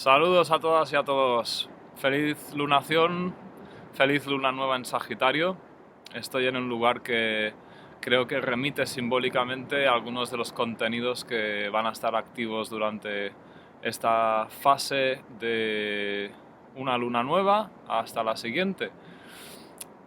Saludos a todas y a todos. Feliz lunación, feliz luna nueva en Sagitario. Estoy en un lugar que creo que remite simbólicamente a algunos de los contenidos que van a estar activos durante esta fase de una luna nueva hasta la siguiente.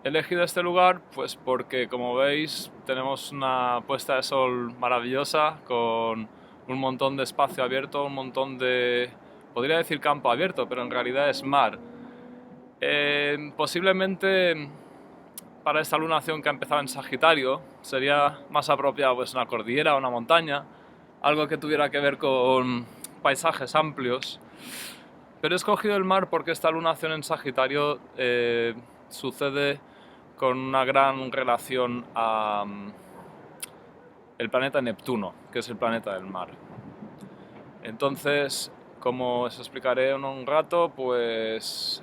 He elegido este lugar pues porque, como veis, tenemos una puesta de sol maravillosa con un montón de espacio abierto, un montón de, podría decir campo abierto, pero en realidad es mar. Posiblemente para esta lunación que ha empezado en Sagitario sería más apropiado pues una cordillera o una montaña, algo que tuviera que ver con paisajes amplios. Pero he escogido el mar porque esta lunación en Sagitario sucede con una gran relación a el planeta Neptuno, que es el planeta del mar. Entonces, como os explicaré en un rato, pues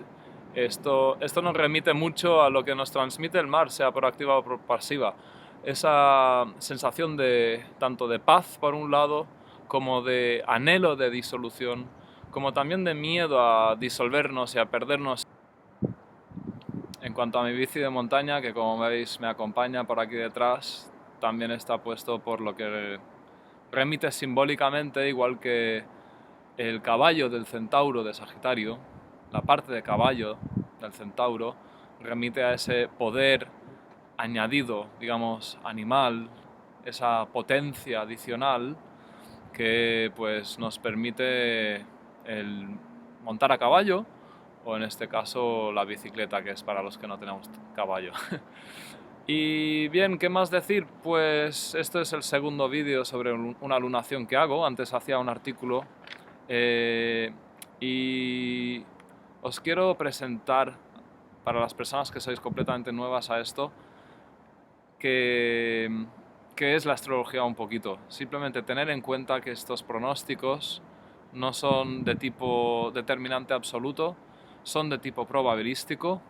esto nos remite mucho a lo que nos transmite el mar, sea por activa o por pasiva. Esa sensación de tanto de paz por un lado, como de anhelo de disolución, como también de miedo a disolvernos y a perdernos. En cuanto a mi bici de montaña, que como veis me acompaña por aquí detrás, también está puesto por lo que remite simbólicamente, igual que el caballo del centauro de Sagitario, la parte de caballo del centauro, remite a ese poder añadido, digamos, animal, esa potencia adicional que pues nos permite el montar a caballo, o en este caso la bicicleta, que es para los que no tenemos caballo. Y bien, ¿qué más decir? Pues esto es el segundo vídeo sobre una lunación que hago. Antes hacía un artículo y os quiero presentar, para las personas que sois completamente nuevas a esto, qué es la astrología un poquito. Simplemente tener en cuenta que estos pronósticos no son de tipo determinante absoluto, son de tipo probabilístico.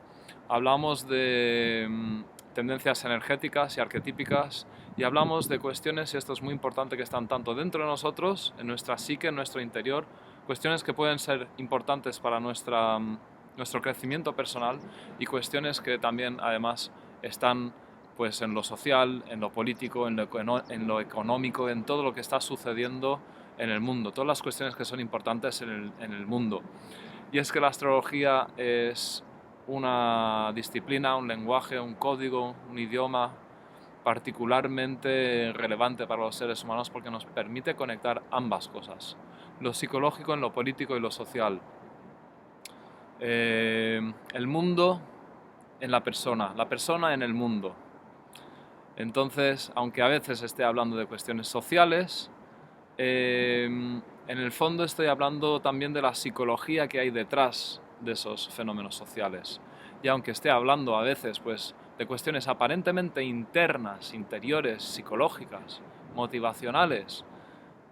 Hablamos de tendencias energéticas y arquetípicas y hablamos de cuestiones, y esto es muy importante, que están tanto dentro de nosotros, en nuestra psique, en nuestro interior, cuestiones que pueden ser importantes para nuestro crecimiento personal y cuestiones que también además están pues en lo social, en lo político, en lo económico, en todo lo que está sucediendo en el mundo, todas las cuestiones que son importantes en el mundo. Y es que la astrología es una disciplina, un lenguaje, un código, un idioma particularmente relevante para los seres humanos porque nos permite conectar ambas cosas, lo psicológico en lo político y lo social, el mundo en la persona en el mundo. Entonces, aunque a veces esté hablando de cuestiones sociales, en el fondo estoy hablando también de la psicología que hay detrás de esos fenómenos sociales. Y aunque esté hablando a veces pues, de cuestiones aparentemente internas, interiores, psicológicas, motivacionales,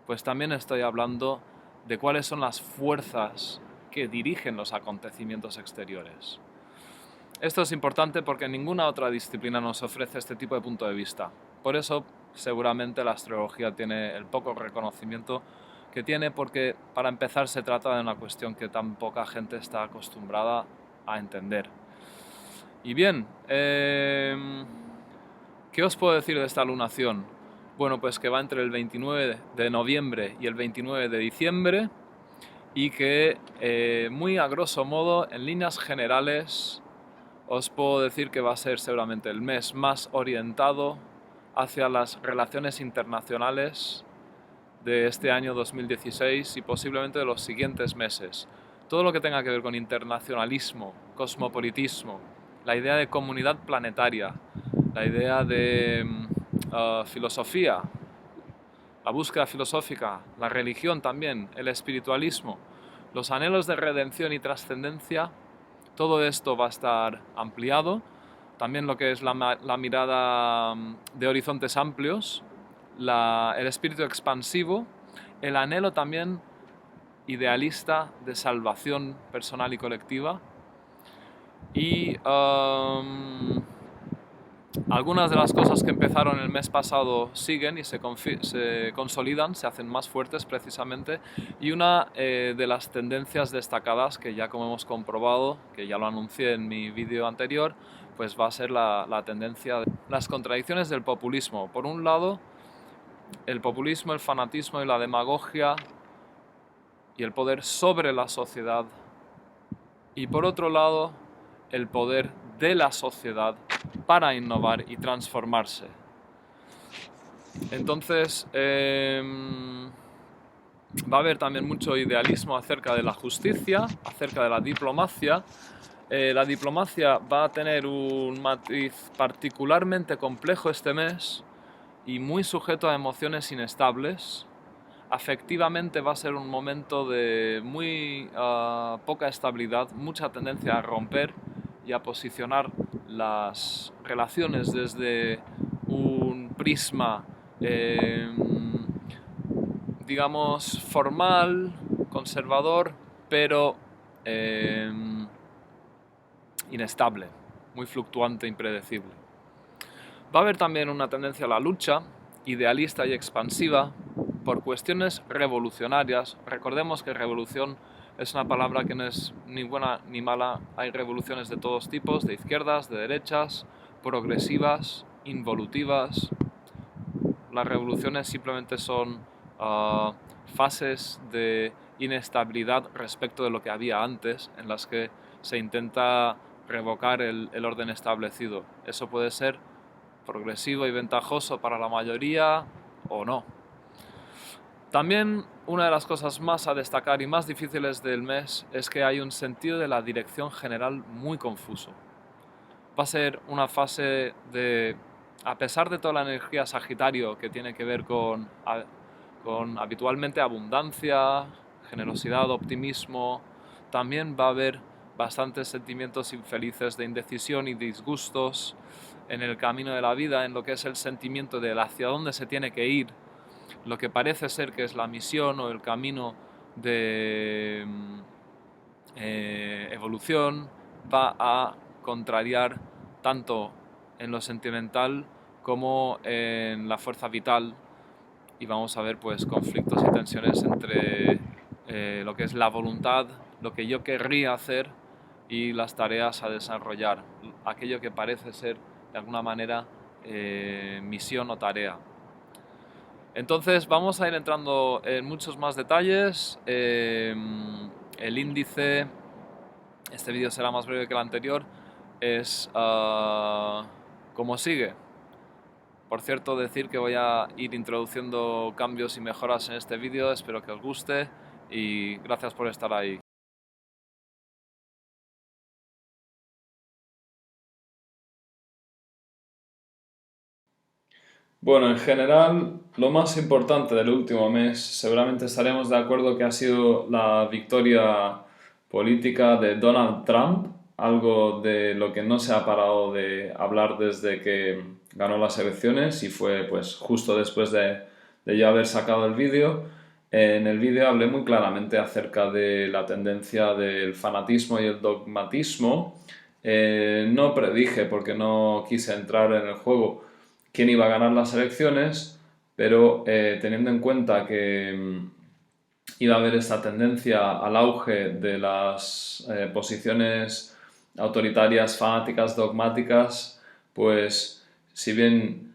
pues también estoy hablando de cuáles son las fuerzas que dirigen los acontecimientos exteriores. Esto es importante porque ninguna otra disciplina nos ofrece este tipo de punto de vista. Por eso, seguramente la astrología tiene el poco reconocimiento que tiene, porque para empezar se trata de una cuestión que tan poca gente está acostumbrada a entender. Y bien, ¿qué os puedo decir de esta lunación? Bueno, pues que va entre el 29 de noviembre y el 29 de diciembre y que, muy a grosso modo, en líneas generales, os puedo decir que va a ser seguramente el mes más orientado hacia las relaciones internacionales de este año 2016 y posiblemente de los siguientes meses. Todo lo que tenga que ver con internacionalismo, cosmopolitismo, la idea de comunidad planetaria, la idea de filosofía, la búsqueda filosófica, la religión también, el espiritualismo, los anhelos de redención y trascendencia. Todo esto va a estar ampliado, también lo que es la mirada de horizontes amplios, el espíritu expansivo, el anhelo también idealista de salvación personal y colectiva y Algunas de las cosas que empezaron el mes pasado siguen y se consolidan, se hacen más fuertes precisamente, y una de las tendencias destacadas que ya como hemos comprobado, que ya lo anuncié en mi vídeo anterior, pues va a ser la tendencia de las contradicciones del populismo. Por un lado, el populismo, el fanatismo y la demagogia y el poder sobre la sociedad, y por otro lado, el poder de la sociedad para innovar y transformarse. Entonces, va a haber también mucho idealismo acerca de la justicia, acerca de la diplomacia. La diplomacia va a tener un matiz particularmente complejo este mes y muy sujeto a emociones inestables. Afectivamente va a ser un momento de muy poca estabilidad, mucha tendencia a romper y a posicionar las relaciones desde un prisma, digamos, formal, conservador, pero inestable, muy fluctuante, impredecible. Va a haber también una tendencia a la lucha, idealista y expansiva, por cuestiones revolucionarias. Recordemos que revolución es una palabra que no es ni buena ni mala. Hay revoluciones de todos tipos, de izquierdas, de derechas, progresivas, involutivas. Las revoluciones simplemente son fases de inestabilidad respecto de lo que había antes, en las que se intenta revocar el orden establecido. Eso puede ser progresivo y ventajoso para la mayoría o no. También una de las cosas más a destacar y más difíciles del mes es que hay un sentido de la dirección general muy confuso. Va a ser una fase de, a pesar de toda la energía Sagitario que tiene que ver con habitualmente abundancia, generosidad, optimismo, también va a haber bastantes sentimientos infelices de indecisión y disgustos en el camino de la vida, en lo que es el sentimiento de hacia dónde se tiene que ir, lo que parece ser que es la misión o el camino de evolución, va a contrariar tanto en lo sentimental como en la fuerza vital, y vamos a ver pues conflictos y tensiones entre lo que es la voluntad, lo que yo querría hacer y las tareas a desarrollar, aquello que parece ser de alguna manera misión o tarea. Entonces vamos a ir entrando en muchos más detalles. El índice, este vídeo será más breve que el anterior, es como sigue. Por cierto, decir que voy a ir introduciendo cambios y mejoras en este vídeo, espero que os guste y gracias por estar ahí. Bueno, en general, lo más importante del último mes, seguramente estaremos de acuerdo que ha sido la victoria política de Donald Trump, algo de lo que no se ha parado de hablar desde que ganó las elecciones y fue pues justo después de yo haber sacado el vídeo. En el vídeo hablé muy claramente acerca de la tendencia del fanatismo y el dogmatismo. No predije porque no quise entrar en el juego quién iba a ganar las elecciones, pero teniendo en cuenta que iba a haber esta tendencia al auge de las posiciones autoritarias, fanáticas, dogmáticas, pues si bien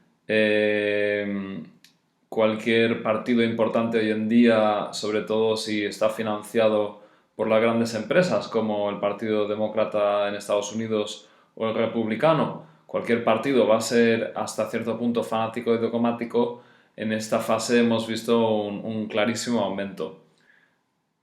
cualquier partido importante hoy en día, sobre todo si está financiado por las grandes empresas como el Partido Demócrata en Estados Unidos o el Republicano, cualquier partido va a ser hasta cierto punto fanático y dogmático. En esta fase hemos visto un clarísimo aumento.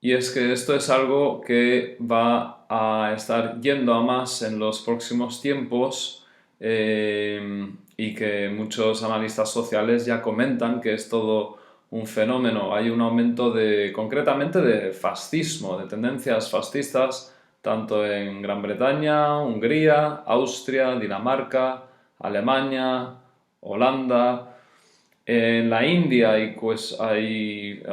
Y es que esto es algo que va a estar yendo a más en los próximos tiempos y que muchos analistas sociales ya comentan que es todo un fenómeno. Hay un aumento concretamente de fascismo, de tendencias fascistas, tanto en Gran Bretaña, Hungría, Austria, Dinamarca, Alemania, Holanda. En la India hay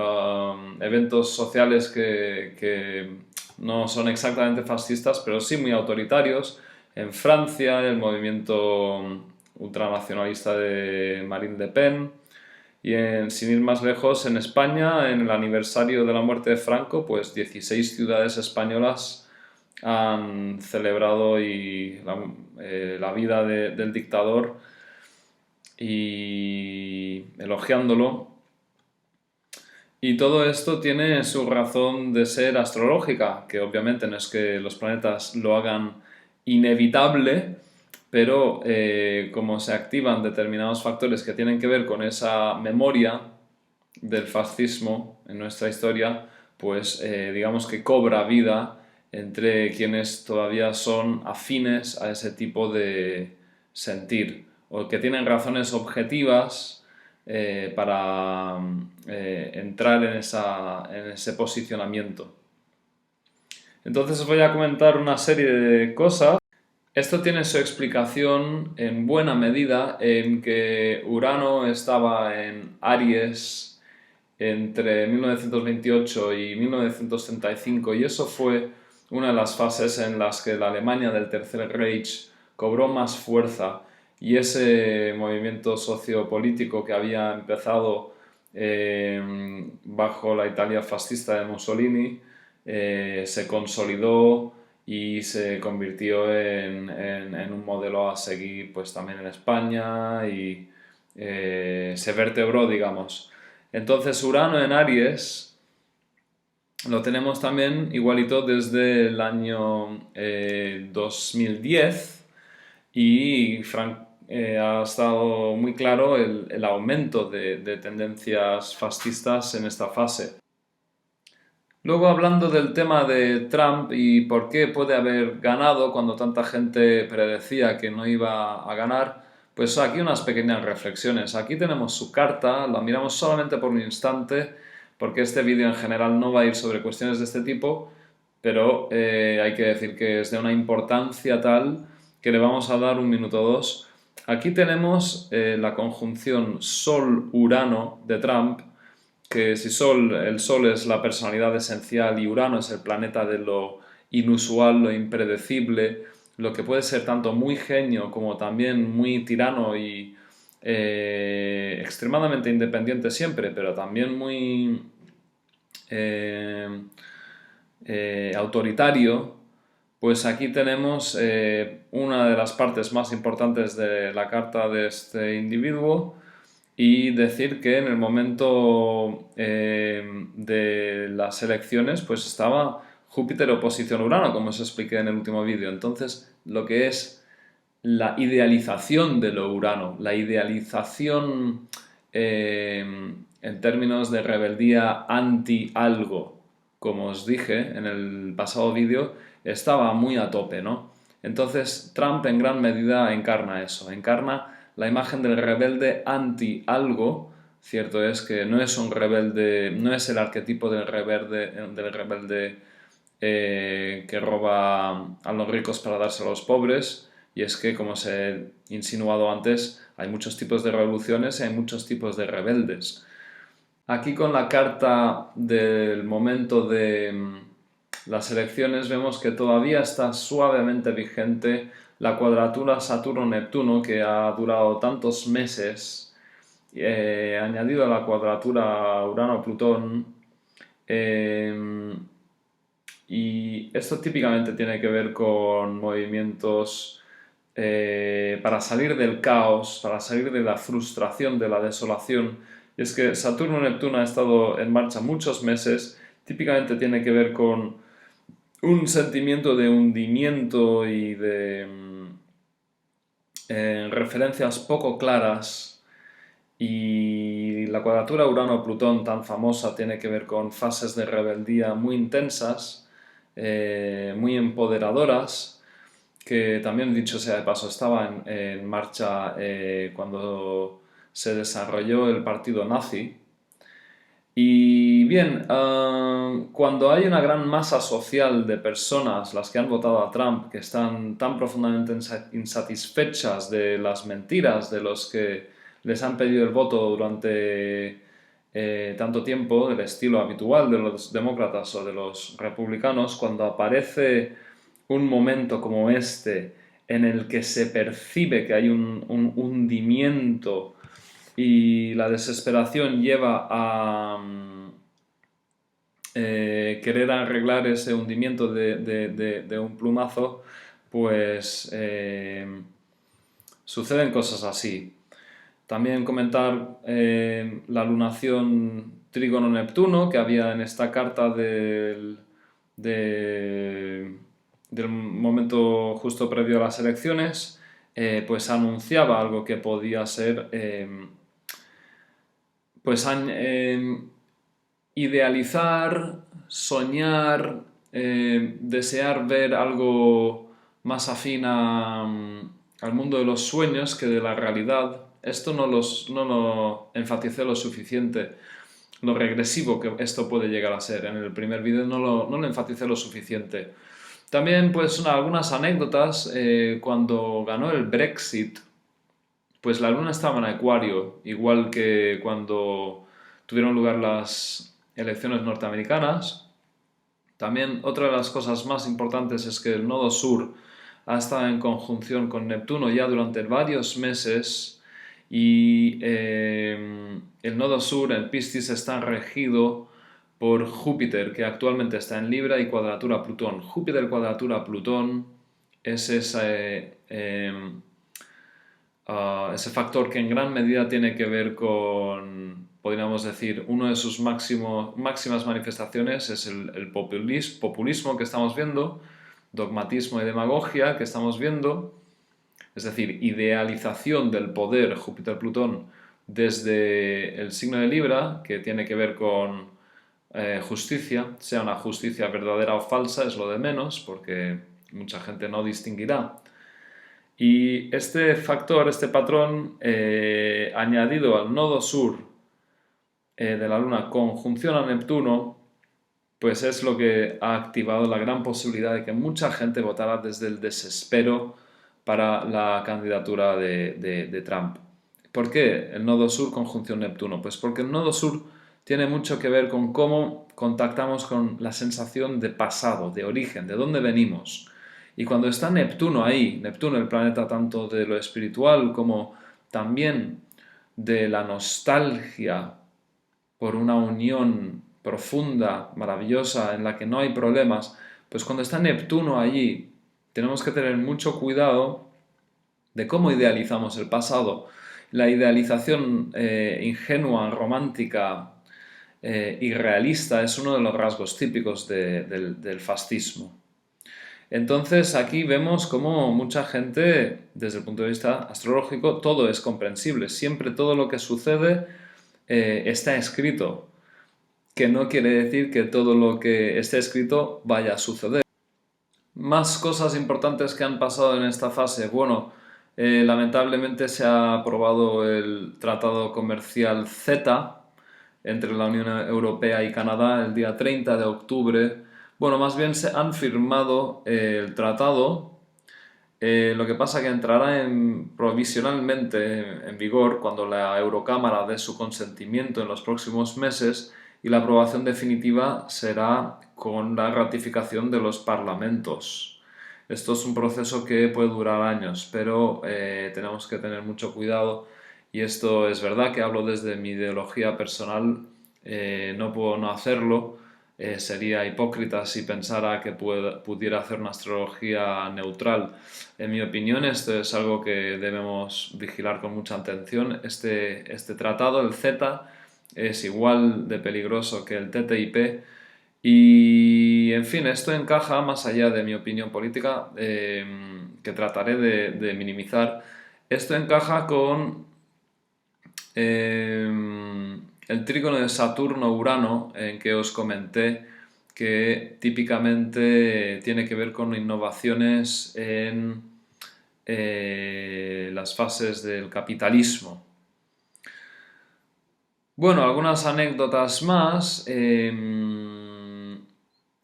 eventos sociales que no son exactamente fascistas, pero sí muy autoritarios. En Francia, el movimiento ultranacionalista de Marine Le Pen. Y sin ir más lejos, en España, en el aniversario de la muerte de Franco, pues 16 ciudades españolas han celebrado la vida del dictador y elogiándolo. Y todo esto tiene su razón de ser astrológica, que obviamente no es que los planetas lo hagan inevitable, pero como se activan determinados factores que tienen que ver con esa memoria del fascismo en nuestra historia, pues digamos que cobra vida entre quienes todavía son afines a ese tipo de sentir, o que tienen razones objetivas para entrar en ese posicionamiento. Entonces os voy a comentar una serie de cosas. Esto tiene su explicación en buena medida en que Urano estaba en Aries entre 1928 y 1935 y eso fue una de las fases en las que la Alemania del Tercer Reich cobró más fuerza y ese movimiento sociopolítico que había empezado bajo la Italia fascista de Mussolini se consolidó y se convirtió en un modelo a seguir pues también en España y se vertebró, digamos. Entonces Urano en Aries lo tenemos también igualito desde el año 2010 y ha estado muy claro el aumento de tendencias fascistas en esta fase. Luego, hablando del tema de Trump y por qué puede haber ganado cuando tanta gente predecía que no iba a ganar, pues aquí unas pequeñas reflexiones. Aquí tenemos su carta, la miramos solamente por un instante, porque este vídeo en general no va a ir sobre cuestiones de este tipo, pero hay que decir que es de una importancia tal que le vamos a dar un minuto o dos. Aquí tenemos la conjunción Sol-Urano de Trump, que si el Sol es la personalidad esencial y Urano es el planeta de lo inusual, lo impredecible, lo que puede ser tanto muy genio como también muy tirano y extremadamente independiente siempre, pero también muy autoritario, pues aquí tenemos una de las partes más importantes de la carta de este individuo y decir que en el momento de las elecciones pues estaba Júpiter oposición Urano, como os expliqué en el último vídeo. Entonces, lo que es la idealización de lo Urano, la idealización en términos de rebeldía anti algo, como os dije en el pasado vídeo, estaba muy a tope, ¿no? Entonces, Trump en gran medida encarna eso, encarna la imagen del rebelde anti algo. Cierto es que no es un rebelde, no es el arquetipo del rebelde que roba a los ricos para dárselo a los pobres, y es que, como os he insinuado antes, hay muchos tipos de revoluciones y hay muchos tipos de rebeldes. Aquí con la carta del momento de las elecciones vemos que todavía está suavemente vigente la cuadratura Saturno-Neptuno que ha durado tantos meses, añadido a la cuadratura Urano-Plutón, y esto típicamente tiene que ver con movimientos para salir del caos, para salir de la frustración, de la desolación. Y es que Saturno-Neptuno ha estado en marcha muchos meses, típicamente tiene que ver con un sentimiento de hundimiento y de referencias poco claras, y la cuadratura Urano-Plutón tan famosa tiene que ver con fases de rebeldía muy intensas, muy empoderadoras, que también, dicho sea de paso, estaban en marcha cuando se desarrolló el partido nazi. Y bien, cuando hay una gran masa social de personas, las que han votado a Trump, que están tan profundamente insatisfechas de las mentiras de los que les han pedido el voto durante tanto tiempo, del estilo habitual de los demócratas o de los republicanos, cuando aparece un momento como este en el que se percibe que hay un hundimiento y la desesperación lleva a querer arreglar ese hundimiento de un plumazo, pues suceden cosas así. También comentar la lunación Trígono-Neptuno que había en esta carta del momento justo previo a las elecciones, pues anunciaba algo que podía ser pues idealizar, soñar, desear ver algo más afín al mundo de los sueños que de la realidad. Esto no lo enfaticé lo suficiente, lo regresivo que esto puede llegar a ser. En el primer vídeo no lo enfaticé lo suficiente. También pues algunas anécdotas, cuando ganó el Brexit, pues la luna estaba en Acuario, igual que cuando tuvieron lugar las elecciones norteamericanas. También otra de las cosas más importantes es que el nodo sur ha estado en conjunción con Neptuno ya durante varios meses y el nodo sur en Piscis está regido por Júpiter, que actualmente está en Libra y cuadratura Plutón. Júpiter cuadratura Plutón es ese factor que en gran medida tiene que ver con, podríamos decir, uno de sus máximas manifestaciones es el populismo que estamos viendo, dogmatismo y demagogia que estamos viendo, es decir, idealización del poder Júpiter-Plutón desde el signo de Libra, que tiene que ver con justicia, sea una justicia verdadera o falsa, es lo de menos, porque mucha gente no distinguirá. Y este factor, este patrón, añadido al nodo sur de la Luna, conjunción a Neptuno, pues es lo que ha activado la gran posibilidad de que mucha gente votara desde el desespero para la candidatura de Trump. ¿Por qué el nodo sur conjunción Neptuno? Pues porque el nodo sur tiene mucho que ver con cómo contactamos con la sensación de pasado, de origen, de dónde venimos. Y cuando está Neptuno ahí, Neptuno, el planeta tanto de lo espiritual como también de la nostalgia por una unión profunda, maravillosa, en la que no hay problemas, pues cuando está Neptuno allí, tenemos que tener mucho cuidado de cómo idealizamos el pasado. La idealización ingenua, romántica, irrealista es uno de los rasgos típicos del fascismo. Entonces aquí vemos cómo mucha gente, desde el punto de vista astrológico, todo es comprensible. Siempre todo lo que sucede está escrito, que no quiere decir que todo lo que esté escrito vaya a suceder. Más cosas importantes que han pasado en esta fase. Bueno, lamentablemente se ha aprobado el Tratado Comercial CETA entre la Unión Europea y Canadá el día 30 de octubre. Bueno, más bien se han firmado el tratado. Lo que pasa que entrará provisionalmente en vigor cuando la Eurocámara dé su consentimiento en los próximos meses y la aprobación definitiva será con la ratificación de los parlamentos. Esto es un proceso que puede durar años, pero tenemos que tener mucho cuidado y esto es verdad que hablo desde mi ideología personal, no puedo no hacerlo. Sería hipócrita si pensara que pudiera hacer una astrología neutral. En mi opinión, esto es algo que debemos vigilar con mucha atención. Este tratado, el CETA, es igual de peligroso que el TTIP y, en fin, esto encaja, más allá de mi opinión política, que trataré de minimizar, esto encaja con el trígono de Saturno-Urano, en que os comenté que típicamente tiene que ver con innovaciones en las fases del capitalismo. Bueno, algunas anécdotas más.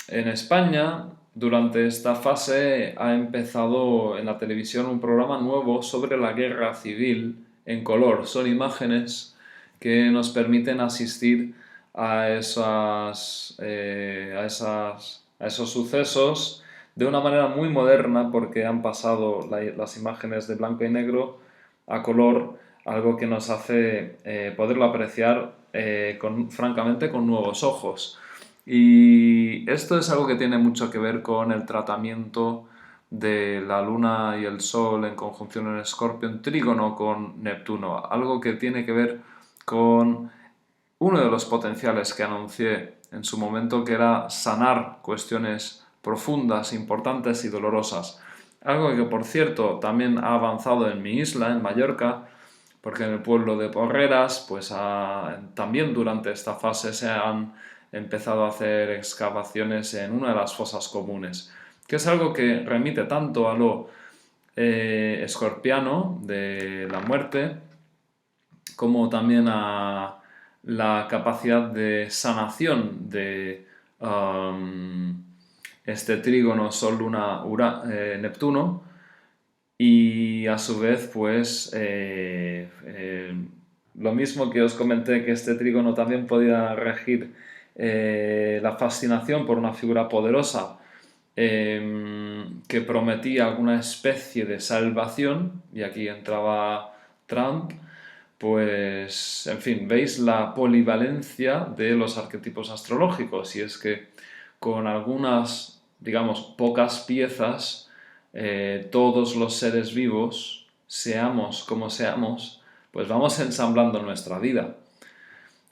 En España, durante esta fase, ha empezado en la televisión un programa nuevo sobre la guerra civil en color. Son imágenes que nos permiten asistir a esos sucesos de una manera muy moderna porque han pasado las imágenes de blanco y negro a color, algo que nos hace poderlo apreciar francamente con nuevos ojos. Y esto es algo que tiene mucho que ver con el tratamiento de la Luna y el Sol en conjunción en Escorpio en trígono con Neptuno, algo que tiene que ver con uno de los potenciales que anuncié en su momento, que era sanar cuestiones profundas, importantes y dolorosas. Algo que, por cierto, también ha avanzado en mi isla, en Mallorca, porque en el pueblo de Porreras, pues también durante esta fase se han empezado a hacer excavaciones en una de las fosas comunes, que es algo que remite tanto a lo escorpiano de la muerte, como también a la capacidad de sanación de este trígono Sol-Luna-Neptuno, y a su vez pues lo mismo que os comenté, que este trígono también podía regir la fascinación por una figura poderosa que prometía alguna especie de salvación, y aquí entraba Trump. Pues, en fin, veis la polivalencia de los arquetipos astrológicos, y es que con algunas, digamos, pocas piezas, todos los seres vivos, seamos como seamos, pues vamos ensamblando nuestra vida.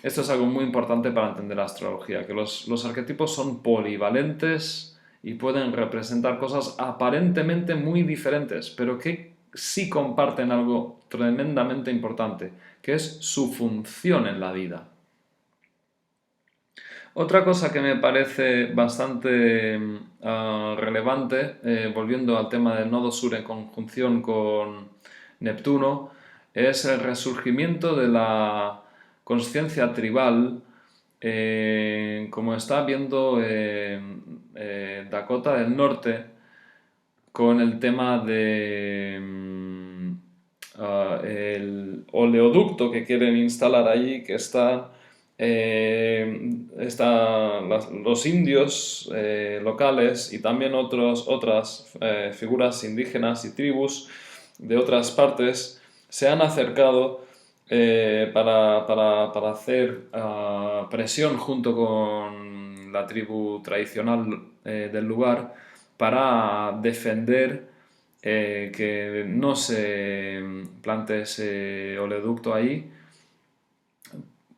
Esto es algo muy importante para entender la astrología, que los arquetipos son polivalentes y pueden representar cosas aparentemente muy diferentes, pero que sí comparten algo tremendamente importante, que es su función en la vida. Otra cosa que me parece bastante relevante, volviendo al tema del nodo sur en conjunción con Neptuno, es el resurgimiento de la conciencia tribal, como está viendo Dakota del Norte con el tema de el oleoducto que quieren instalar allí, que los indios locales y también otras figuras indígenas y tribus de otras partes se han acercado para hacer presión junto con la tribu tradicional del lugar, para defender que no se plante ese oleoducto ahí,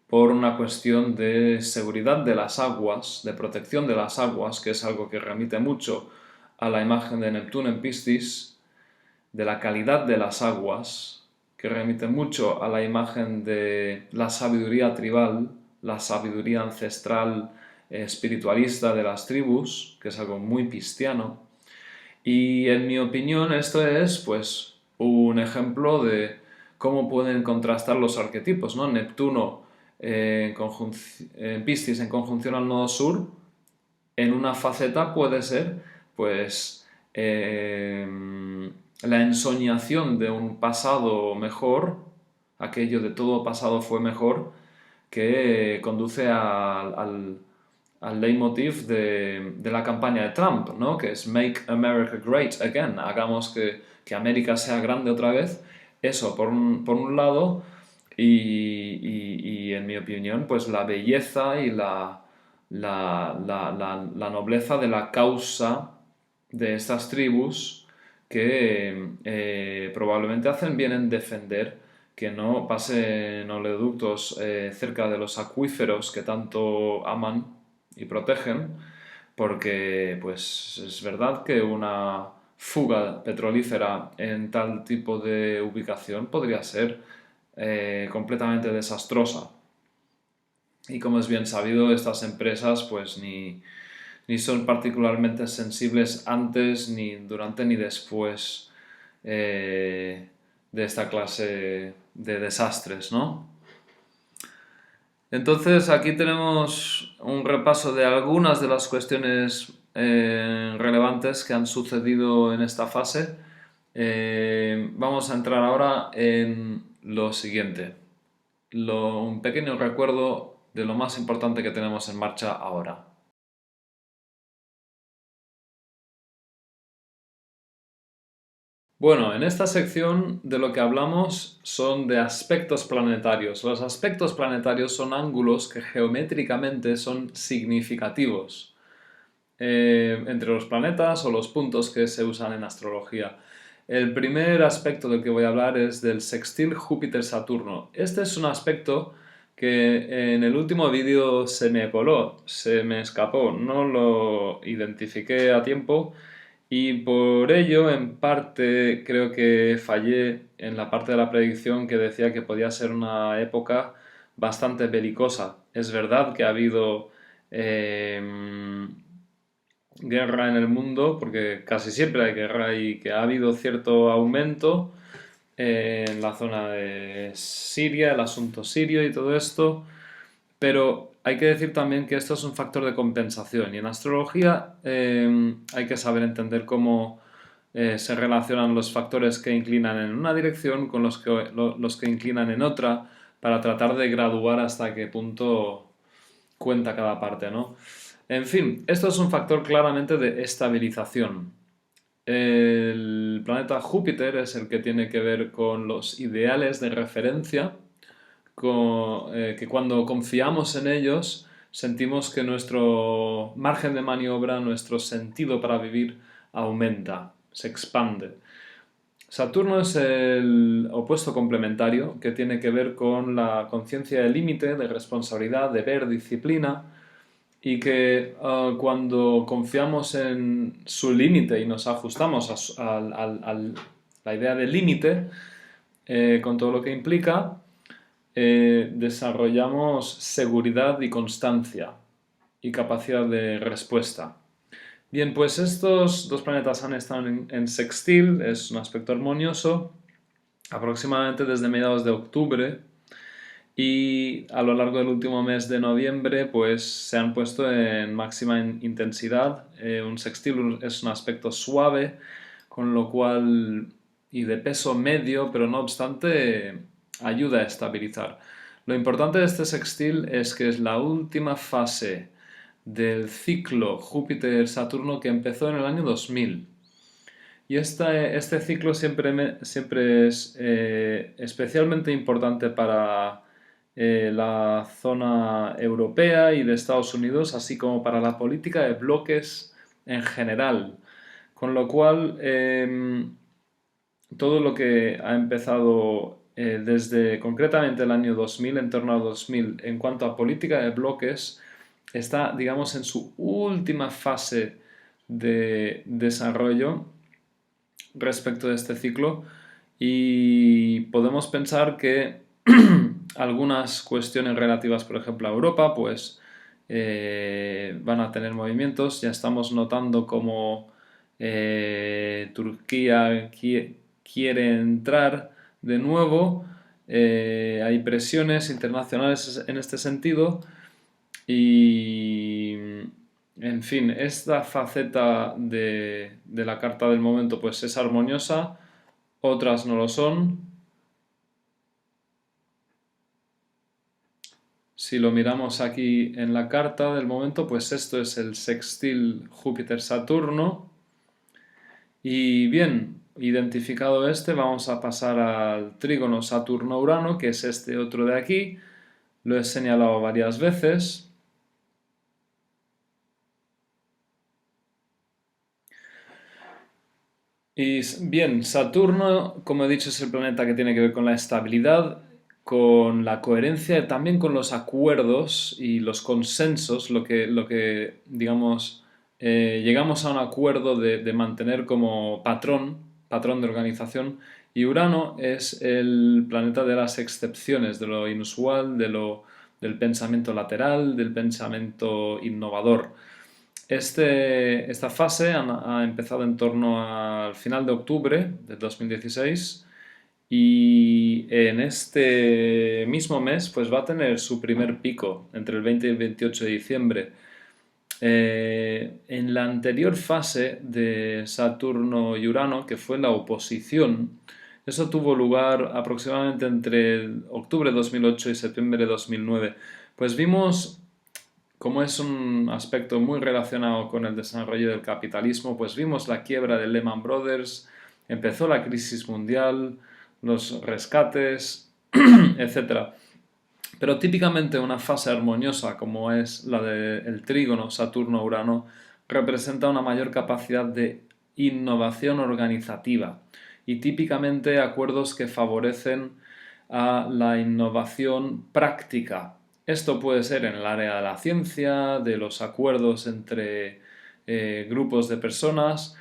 por una cuestión de seguridad de las aguas, de protección de las aguas, que es algo que remite mucho a la imagen de Neptuno en Piscis, de la calidad de las aguas, que remite mucho a la imagen de la sabiduría tribal, la sabiduría ancestral espiritualista de las tribus, que es algo muy pistiano. Y en mi opinión esto es pues un ejemplo de cómo pueden contrastar los arquetipos, ¿no? Neptuno en Piscis en conjunción al nodo sur, en una faceta puede ser pues la ensoñación de un pasado mejor, aquello de todo pasado fue mejor, que conduce al leitmotiv de la campaña de Trump, ¿no? Que es Make America Great Again, hagamos que América sea grande otra vez. Eso por un lado, y en mi opinión, pues la belleza y la nobleza de la causa de estas tribus, que probablemente hacen bien en defender que no pasen oleoductos cerca de los acuíferos que tanto aman y protegen, porque pues es verdad que una fuga petrolífera en tal tipo de ubicación podría ser completamente desastrosa. Y como es bien sabido, estas empresas pues ni son particularmente sensibles antes, ni durante, ni después de esta clase de desastres, ¿no? Entonces aquí tenemos un repaso de algunas de las cuestiones relevantes que han sucedido en esta fase. Vamos a entrar ahora en lo siguiente, un pequeño recuerdo de lo más importante que tenemos en marcha ahora. Bueno, en esta sección de lo que hablamos son de aspectos planetarios. Los aspectos planetarios son ángulos que geométricamente son significativos entre los planetas o los puntos que se usan en astrología. El primer aspecto del que voy a hablar es del sextil Júpiter-Saturno. Este es un aspecto que en el último vídeo se me coló, se me escapó, no lo identifiqué a tiempo y por ello en parte creo que fallé en la parte de la predicción que decía que podía ser una época bastante belicosa. Es verdad que ha habido guerra en el mundo, porque casi siempre hay guerra y que ha habido cierto aumento en la zona de Siria, el asunto sirio y todo esto, pero hay que decir también que esto es un factor de compensación y en astrología hay que saber entender cómo se relacionan los factores que inclinan en una dirección con los que inclinan en otra para tratar de graduar hasta qué punto cuenta cada parte, ¿no? En fin, esto es un factor claramente de estabilización. El planeta Júpiter es el que tiene que ver con los ideales de referencia, que cuando confiamos en ellos sentimos que nuestro margen de maniobra, nuestro sentido para vivir aumenta, se expande. Saturno es el opuesto complementario que tiene que ver con la conciencia de límite, de responsabilidad, deber, disciplina, y que cuando confiamos en su límite y nos ajustamos a la idea de límite, con todo lo que implica, desarrollamos seguridad y constancia y capacidad de respuesta. Bien, pues estos dos planetas han estado en sextil, es un aspecto armonioso, aproximadamente desde mediados de octubre, y a lo largo del último mes de noviembre pues se han puesto en máxima intensidad. Un sextil es un aspecto suave, con lo cual y de peso medio, pero no obstante ayuda a estabilizar. Lo importante de este sextil es que es la última fase del ciclo Júpiter-Saturno que empezó en el año 2000. Y este ciclo siempre es especialmente importante para la zona europea y de Estados Unidos, así como para la política de bloques en general. Con lo cual, todo lo que ha empezado desde concretamente el año 2000, en torno a 2000, en cuanto a política de bloques, está, digamos, en su última fase de desarrollo respecto de este ciclo y podemos pensar que algunas cuestiones relativas, por ejemplo, a Europa, pues van a tener movimientos. Ya estamos notando cómo Turquía quiere entrar de nuevo. Hay presiones internacionales en este sentido y, en fin, esta faceta de la carta del momento pues es armoniosa, otras no lo son. Si lo miramos aquí en la carta del momento, pues esto es el sextil Júpiter-Saturno. Y bien, identificado este, vamos a pasar al trígono Saturno-Urano, que es este otro de aquí. Lo he señalado varias veces. Y bien, Saturno, como he dicho, es el planeta que tiene que ver con la estabilidad, con la coherencia, también con los acuerdos y los consensos, lo que digamos, llegamos a un acuerdo de mantener como patrón de organización. Y Urano es el planeta de las excepciones, de lo inusual, del pensamiento lateral, del pensamiento innovador. Esta fase ha empezado en torno al final de octubre de 2016 y en este mismo mes pues va a tener su primer pico entre el 20 y el 28 de diciembre. En la anterior fase de Saturno y Urano, que fue la oposición, eso tuvo lugar aproximadamente entre octubre de 2008 y septiembre de 2009. Pues vimos, como es un aspecto muy relacionado con el desarrollo del capitalismo, pues vimos la quiebra de Lehman Brothers, empezó la crisis mundial, los rescates, etcétera. Pero típicamente una fase armoniosa como es la del trígono Saturno-Urano representa una mayor capacidad de innovación organizativa y típicamente acuerdos que favorecen a la innovación práctica. Esto puede ser en el área de la ciencia, de los acuerdos entre grupos de personas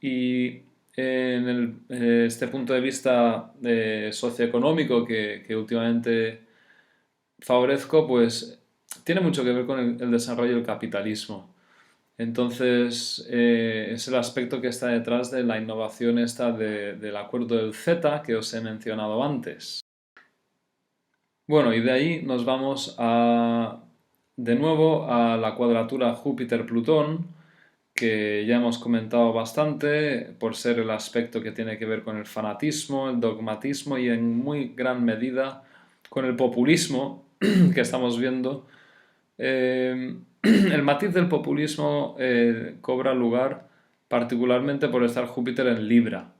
y este punto de vista socioeconómico que últimamente favorezco, pues tiene mucho que ver con el desarrollo del capitalismo. Entonces, es el aspecto que está detrás de la innovación esta del acuerdo del Z que os he mencionado antes. Bueno, y de ahí nos vamos de nuevo a la cuadratura Júpiter-Plutón, que ya hemos comentado bastante por ser el aspecto que tiene que ver con el fanatismo, el dogmatismo y en muy gran medida con el populismo que estamos viendo. El matiz del populismo cobra lugar particularmente por estar Júpiter en Libra.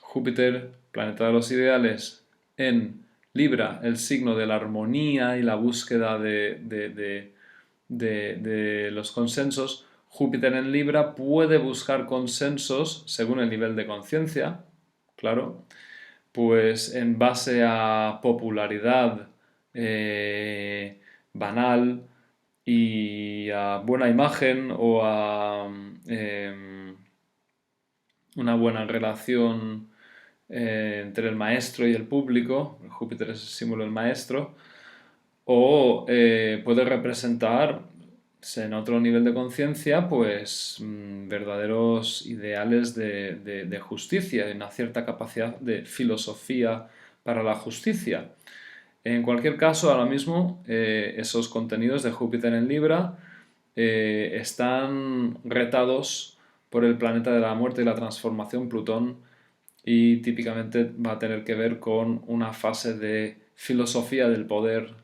Júpiter, planeta de los ideales, en Libra, el signo de la armonía y la búsqueda de los consensos. Júpiter en Libra puede buscar consensos según el nivel de conciencia, claro, pues en base a popularidad banal y a buena imagen o a una buena relación entre el maestro y el público. Júpiter es el símbolo del maestro. O puede representar en otro nivel de conciencia pues verdaderos ideales de justicia y una cierta capacidad de filosofía para la justicia. En cualquier caso, ahora mismo esos contenidos de Júpiter en Libra están retados por el planeta de la muerte y la transformación Plutón y típicamente va a tener que ver con una fase de filosofía del poder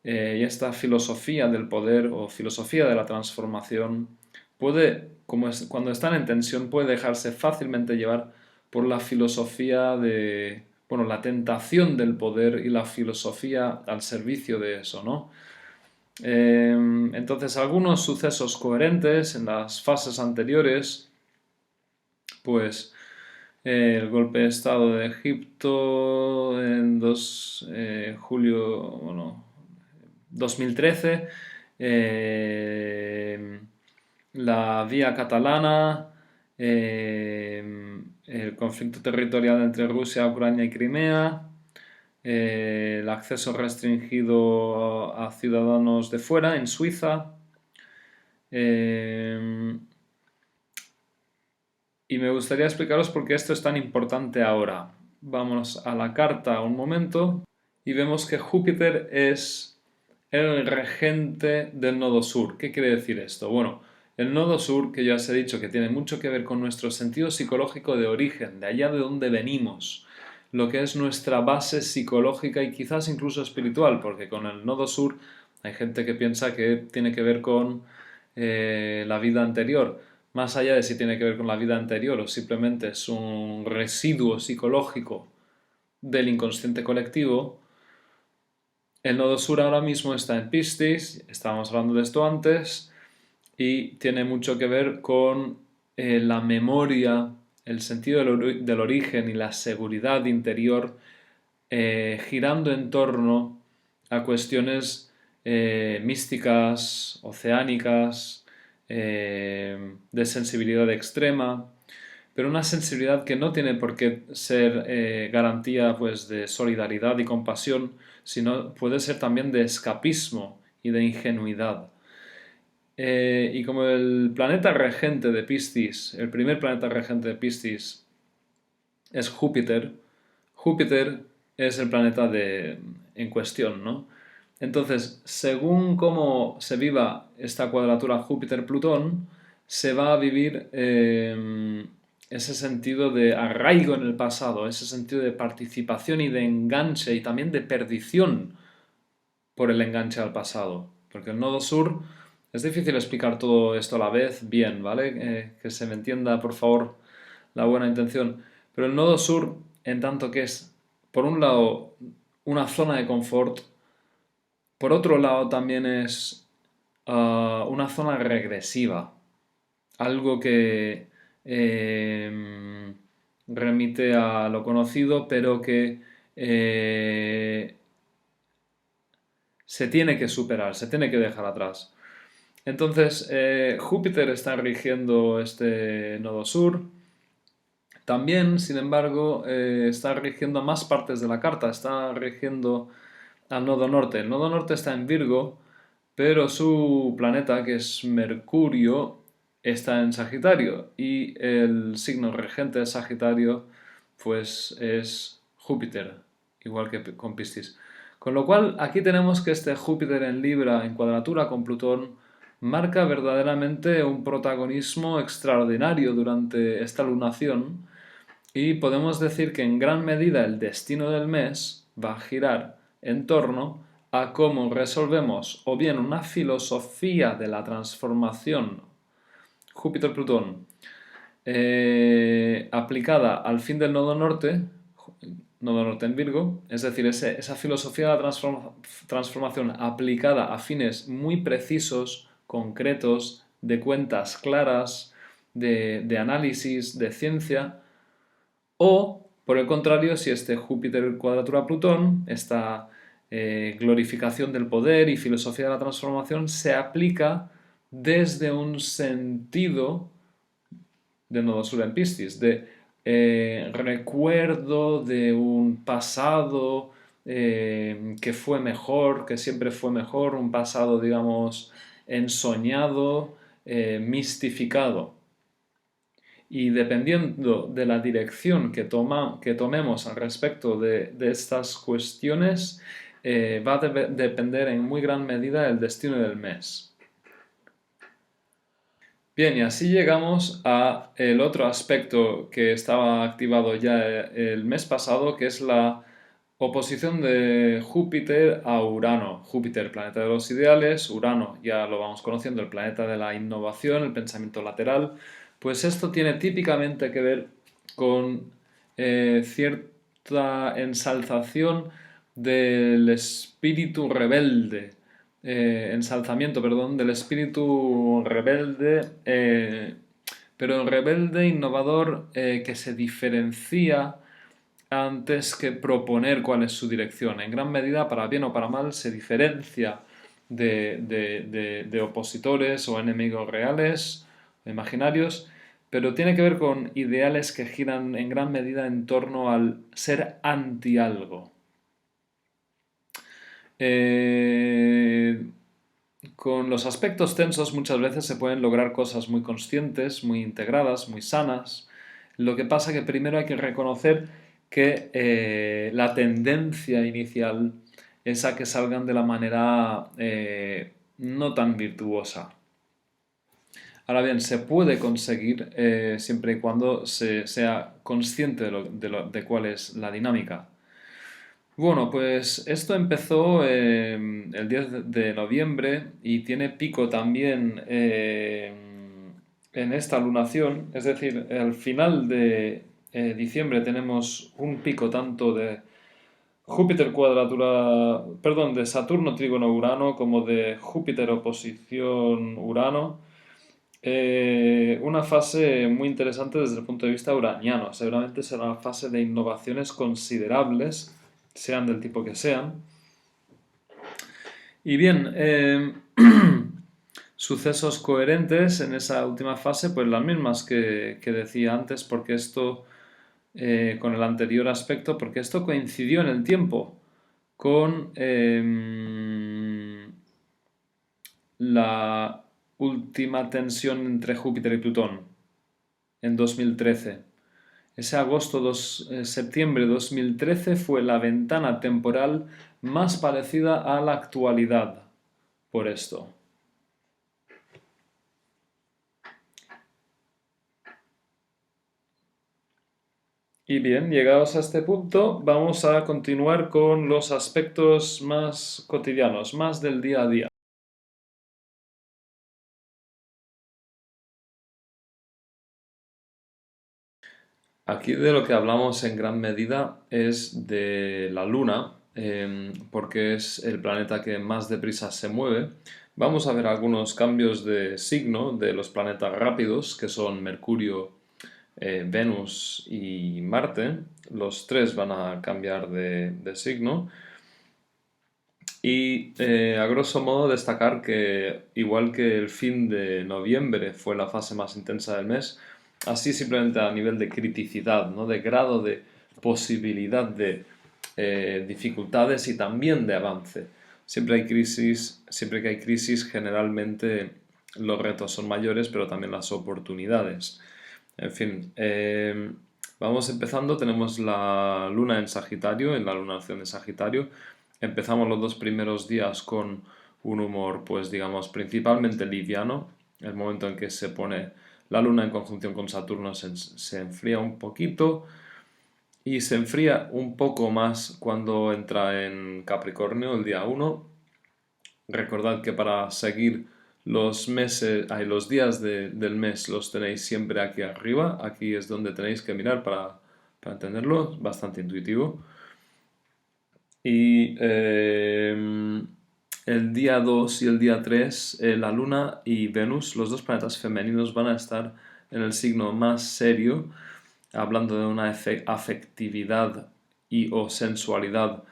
y esta filosofía del poder o filosofía de la transformación puede, cuando están en tensión, puede dejarse fácilmente llevar por la filosofía de, bueno, la tentación del poder y la filosofía al servicio de eso, ¿no? Entonces, algunos sucesos coherentes en las fases anteriores, pues el golpe de Estado de Egipto en julio, bueno, 2013, la vía catalana, el conflicto territorial entre Rusia, Ucrania y Crimea, el acceso restringido a ciudadanos de fuera en Suiza. Y me gustaría explicaros por qué esto es tan importante ahora. Vamos a la carta un momento y vemos que Júpiter es el regente del nodo sur. ¿Qué quiere decir esto? Bueno, el nodo sur, que ya os he dicho que tiene mucho que ver con nuestro sentido psicológico de origen, de allá de donde venimos, lo que es nuestra base psicológica y quizás incluso espiritual, porque con el nodo sur hay gente que piensa que tiene que ver con la vida anterior. Más allá de si tiene que ver con la vida anterior o simplemente es un residuo psicológico del inconsciente colectivo, el nodo sur ahora mismo está en Piscis, estábamos hablando de esto antes, y tiene mucho que ver con la memoria, el sentido del origen y la seguridad interior, girando en torno a cuestiones místicas, oceánicas, de sensibilidad extrema, pero una sensibilidad que no tiene por qué ser garantía pues, de solidaridad y compasión, sino puede ser también de escapismo y de ingenuidad. Y como el planeta regente de Piscis, el primer planeta regente de Piscis es Júpiter, Júpiter es el planeta en cuestión, ¿no? Entonces, según cómo se viva esta cuadratura Júpiter-Plutón, se va a vivir ese sentido de arraigo en el pasado, ese sentido de participación y de enganche y también de perdición por el enganche al pasado. Porque el nodo sur, es difícil explicar todo esto a la vez bien, ¿vale? Que se me entienda, por favor, la buena intención. Pero el nodo sur, en tanto que es, por un lado, una zona de confort, por otro lado también es una zona regresiva, algo que remite a lo conocido, pero que se tiene que superar, se tiene que dejar atrás. Entonces, Júpiter está rigiendo este nodo sur. También, sin embargo, está rigiendo más partes de la carta, está rigiendo al nodo norte. El nodo norte está en Virgo, pero su planeta, que es Mercurio, está en Sagitario y el signo regente de Sagitario pues es Júpiter, igual que con Piscis. Con lo cual aquí tenemos que este Júpiter en Libra en cuadratura con Plutón marca verdaderamente un protagonismo extraordinario durante esta lunación y podemos decir que en gran medida el destino del mes va a girar en torno a cómo resolvemos o bien una filosofía de la transformación Júpiter-Plutón aplicada al fin del nodo norte en Virgo, es decir, esa filosofía de la transformación aplicada a fines muy precisos, concretos, de cuentas claras, de análisis, de ciencia, o, por el contrario, si este Júpiter cuadratura Plutón, esta glorificación del poder y filosofía de la transformación, se aplica desde un sentido de nodo sur en Piscis, de recuerdo de un pasado que fue mejor, que siempre fue mejor, un pasado, digamos, ensoñado, mistificado. Y dependiendo de la dirección que tomemos al respecto de estas cuestiones, va a depender en muy gran medida el destino del mes. Bien, y así llegamos a el otro aspecto que estaba activado ya el mes pasado, que es la oposición de Júpiter a Urano. Júpiter, planeta de los ideales; Urano, ya lo vamos conociendo, el planeta de la innovación, el pensamiento lateral. Pues esto tiene típicamente que ver con cierta ensalzación del espíritu rebelde, ensalzamiento, perdón, del espíritu rebelde, pero rebelde innovador que se diferencia antes que proponer cuál es su dirección. En gran medida, para bien o para mal, se diferencia de opositores o enemigos reales, imaginarios, pero tiene que ver con ideales que giran en gran medida en torno al ser anti algo. Con los aspectos tensos muchas veces se pueden lograr cosas muy conscientes, muy integradas, muy sanas. Lo que pasa que primero hay que reconocer que la tendencia inicial es a que salgan de la manera no tan virtuosa. Ahora bien, se puede conseguir siempre y cuando se sea consciente de cuál es la dinámica. Bueno, pues esto empezó el 10 de noviembre y tiene pico también en esta lunación, es decir, al final de diciembre tenemos un pico tanto de Júpiter cuadratura, perdón, de Saturno trígono Urano como de Júpiter oposición Urano. Una fase muy interesante desde el punto de vista uraniano. Seguramente será una fase de innovaciones considerables, sean del tipo que sean. Y bien, sucesos coherentes en esa última fase, pues las mismas que decía antes, porque esto, con el anterior aspecto, porque esto coincidió en el tiempo con la última tensión entre Júpiter y Plutón en 2013. Ese septiembre de 2013 fue la ventana temporal más parecida a la actualidad por esto. Y bien, llegados a este punto, vamos a continuar con los aspectos más cotidianos, más del día a día. Aquí de lo que hablamos en gran medida es de la Luna, porque es el planeta que más deprisa se mueve. Vamos a ver algunos cambios de signo de los planetas rápidos, que son Mercurio, Venus y Marte. Los tres van a cambiar de signo. Y a grosso modo destacar que igual que el fin de noviembre fue la fase más intensa del mes, así simplemente a nivel de criticidad, ¿no? De grado de posibilidad de dificultades y también de avance. Siempre que hay crisis, generalmente los retos son mayores, pero también las oportunidades. En fin, vamos empezando. Tenemos la luna en Sagitario, en la lunación de Sagitario. Empezamos los dos primeros días con un humor, pues digamos, principalmente liviano. El momento en que se pone la luna en conjunción con Saturno se enfría un poquito y se enfría un poco más cuando entra en Capricornio el día 1. Recordad que para seguir los días del mes los tenéis siempre aquí arriba. Aquí es donde tenéis que mirar para entenderlo. Es bastante intuitivo. Y el día 2 y el día 3, la Luna y Venus, los dos planetas femeninos, van a estar en el signo más serio, hablando de una afectividad y o sensualidad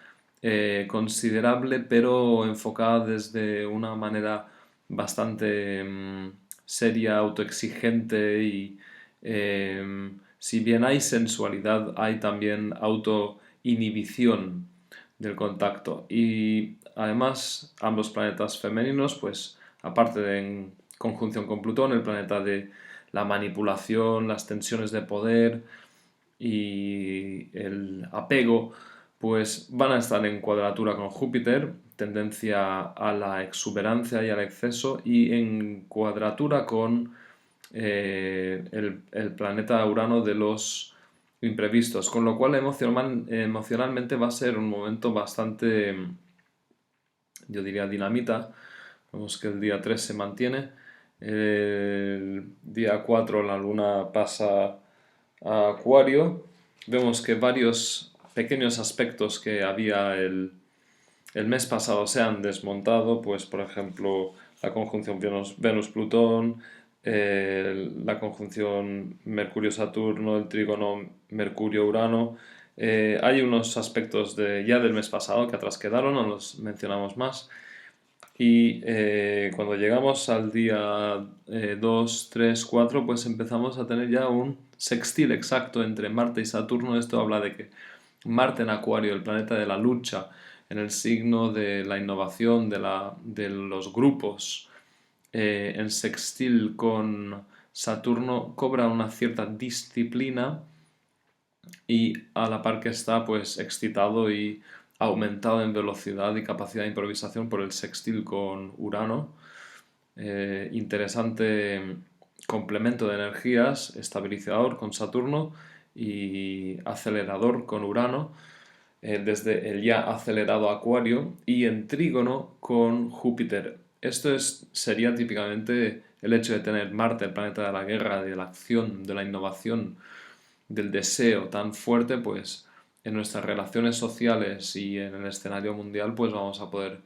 considerable, pero enfocada desde una manera bastante seria, autoexigente y si bien hay sensualidad, hay también autoinhibición del contacto. Y además, ambos planetas femeninos, pues aparte de en conjunción con Plutón, el planeta de la manipulación, las tensiones de poder y el apego, pues van a estar en cuadratura con Júpiter, tendencia a la exuberancia y al exceso, y en cuadratura con el planeta Urano de los imprevistos, con lo cual emocionalmente va a ser un momento bastante, yo diría, dinamita. Vemos que el día 3 se mantiene, el día 4 la luna pasa a Acuario. Vemos que varios pequeños aspectos que había el mes pasado se han desmontado, pues por ejemplo la conjunción Venus-Plutón, la conjunción Mercurio-Saturno, el trígono Mercurio-Urano. Hay unos aspectos ya del mes pasado que atrás quedaron, no los mencionamos más. Y cuando llegamos al día 2, 3, 4, pues empezamos a tener ya un sextil exacto entre Marte y Saturno. Esto habla de que Marte en Acuario, el planeta de la lucha, en el signo de la innovación, de los grupos, en sextil con Saturno, cobra una cierta disciplina y a la par que está pues excitado y aumentado en velocidad y capacidad de improvisación por el sextil con Urano. Interesante complemento de energías, estabilizador con Saturno y acelerador con Urano, desde el ya acelerado Acuario, y en trígono con Júpiter. Sería típicamente el hecho de tener Marte, el planeta de la guerra, de la acción, de la innovación, del deseo tan fuerte, pues en nuestras relaciones sociales y en el escenario mundial, pues vamos a poder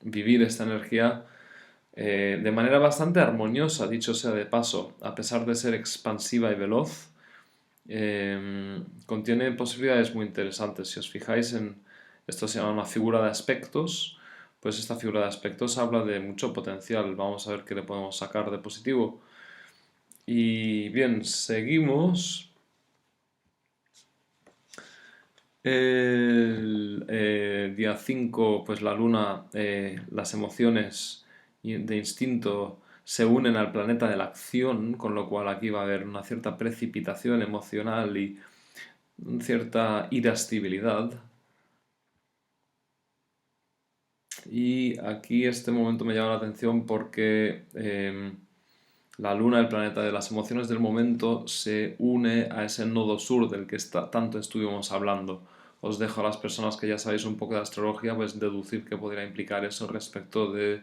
vivir esta energía de manera bastante armoniosa, dicho sea de paso, a pesar de ser expansiva y veloz. Contiene posibilidades muy interesantes. Si os fijáis en esto, se llama una figura de aspectos, pues esta figura de aspectos habla de mucho potencial. Vamos a ver qué le podemos sacar de positivo. Y bien, seguimos. El día 5 pues la luna, las emociones de instinto se unen al planeta de la acción, con lo cual aquí va a haber una cierta precipitación emocional y cierta irascibilidad. Y aquí este momento me llama la atención porque la luna, el planeta de las emociones del momento, se une a ese nodo sur del que tanto estuvimos hablando. Os dejo a las personas que ya sabéis un poco de astrología, pues deducir qué podría implicar eso respecto de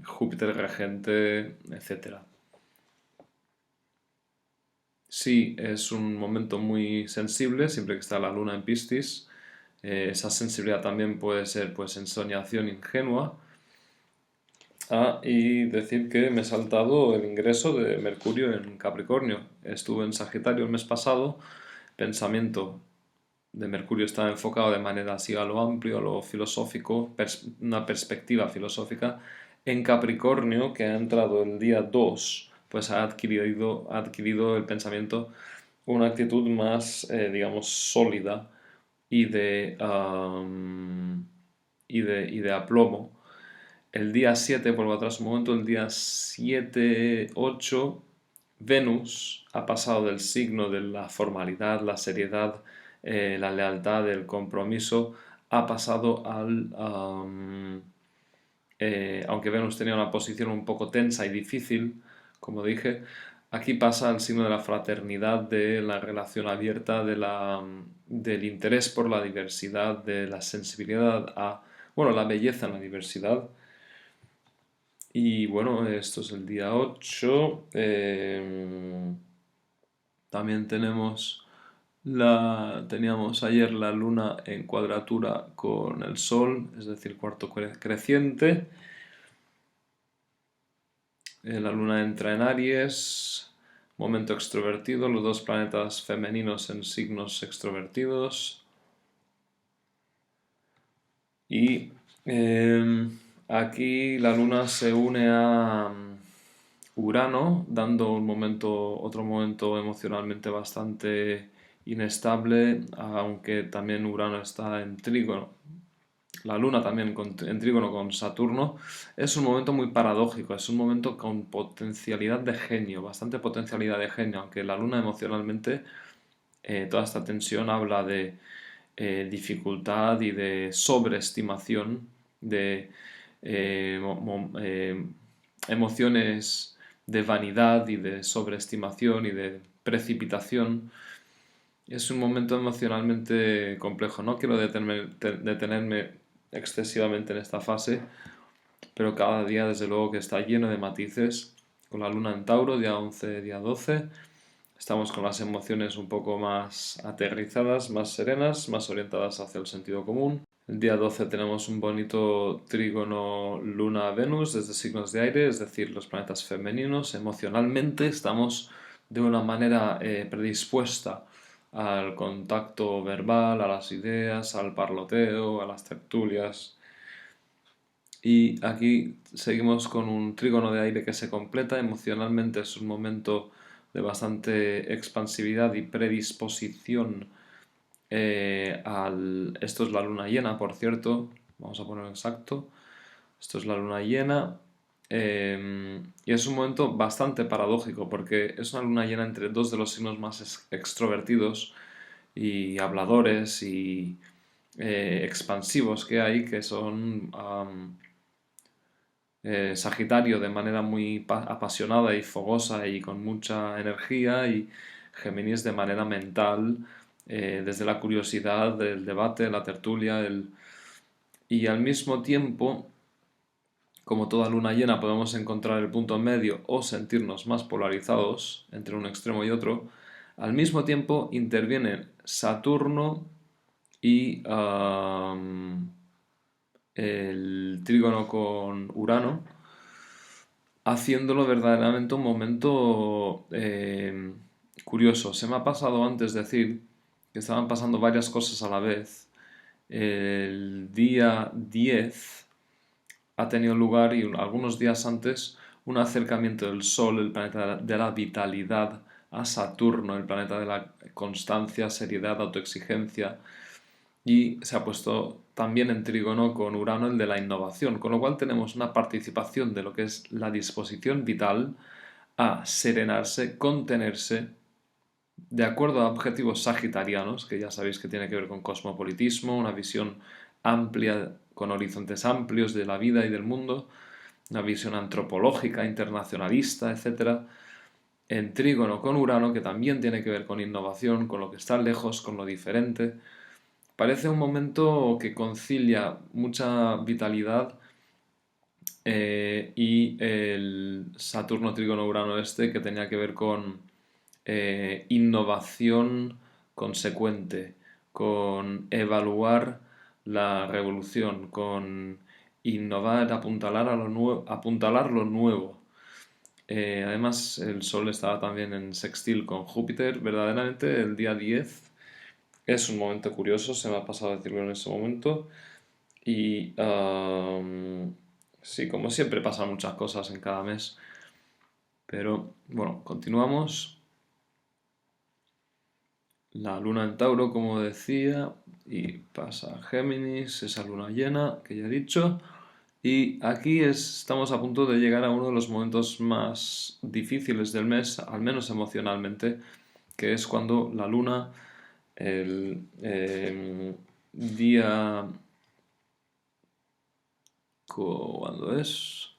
Júpiter regente, etcétera. Sí, es un momento muy sensible, siempre que está la luna en Piscis. Esa sensibilidad también puede ser pues ensoñación ingenua. Ah, y decir que me he saltado el ingreso de Mercurio en Capricornio. Estuve en Sagitario el mes pasado. Pensamiento de Mercurio está enfocado de manera así a lo amplio, a lo filosófico, una perspectiva filosófica. En Capricornio, que ha entrado el día 2, pues ha adquirido el pensamiento una actitud más, digamos, sólida y de aplomo. El día 7, vuelvo atrás un momento, el día 7-8, Venus ha pasado del signo de la formalidad, la seriedad, la lealtad, el compromiso, ha pasado aunque Venus tenía una posición un poco tensa y difícil, como dije, aquí pasa al signo de la fraternidad, de la relación abierta, del interés por la diversidad, de la sensibilidad a, bueno, la belleza en la diversidad. Y bueno, esto es el día 8. También teníamos ayer la luna en cuadratura con el sol, es decir, cuarto creciente. La luna entra en Aries, momento extrovertido, los dos planetas femeninos en signos extrovertidos. Y aquí la luna se une a Urano, dando otro momento emocionalmente bastante inestable, aunque también Urano está en trígono. La luna también en trígono con Saturno. Es un momento muy paradójico, es un momento con potencialidad de genio, bastante potencialidad de genio, aunque la luna emocionalmente, toda esta tensión habla de dificultad y de sobreestimación de emociones de vanidad y de sobreestimación y de precipitación. Es un momento emocionalmente complejo. No quiero detenerme excesivamente en esta fase, pero cada día desde luego que está lleno de matices. Con la luna en Tauro, día 11, día 12, estamos con las emociones un poco más aterrizadas, más serenas, más orientadas hacia el sentido común. El día 12 tenemos un bonito trígono Luna-Venus desde signos de aire, es decir, los planetas femeninos. Emocionalmente estamos de una manera predispuesta al contacto verbal, a las ideas, al parloteo, a las tertulias. Y aquí seguimos con un trígono de aire que se completa. Emocionalmente es un momento de bastante expansividad y predisposición esto es la luna llena, por cierto. Vamos a ponerlo exacto. Esto es la luna llena. Y es un momento bastante paradójico porque es una luna llena entre dos de los signos más extrovertidos y habladores y expansivos que hay, que son Sagitario de manera muy apasionada y fogosa y con mucha energía, y Géminis de manera mental, desde la curiosidad, el debate, la tertulia, y al mismo tiempo, como toda luna llena, podemos encontrar el punto medio o sentirnos más polarizados entre un extremo y otro. Al mismo tiempo intervienen Saturno y el trígono con Urano, haciéndolo verdaderamente un momento curioso. Se me ha pasado antes decir que estaban pasando varias cosas a la vez. El día 10 ha tenido lugar, y algunos días antes, un acercamiento del Sol, el planeta de la vitalidad, a Saturno, el planeta de la constancia, seriedad, autoexigencia, y se ha puesto también en trígono con Urano, el de la innovación, con lo cual tenemos una participación de lo que es la disposición vital a serenarse, contenerse, de acuerdo a objetivos sagitarianos, que ya sabéis que tiene que ver con cosmopolitismo, una visión amplia, con horizontes amplios de la vida y del mundo, una visión antropológica, internacionalista, etc. En trígono con Urano, que también tiene que ver con innovación, con lo que está lejos, con lo diferente. Parece un momento que concilia mucha vitalidad, y el Saturno trígono Urano este, que tenía que ver con innovación consecuente, con evaluar la revolución, con innovar, apuntalar lo nuevo. Además, el Sol estaba también en sextil con Júpiter. Verdaderamente, el día 10 es un momento curioso, se me ha pasado decirlo en ese momento. Y sí, como siempre pasan muchas cosas en cada mes. Pero bueno, continuamos. La luna en Tauro, como decía, y pasa a Géminis, esa luna llena que ya he dicho. Y aquí estamos a punto de llegar a uno de los momentos más difíciles del mes, al menos emocionalmente, que es cuando la luna, el día... ¿Cuándo es?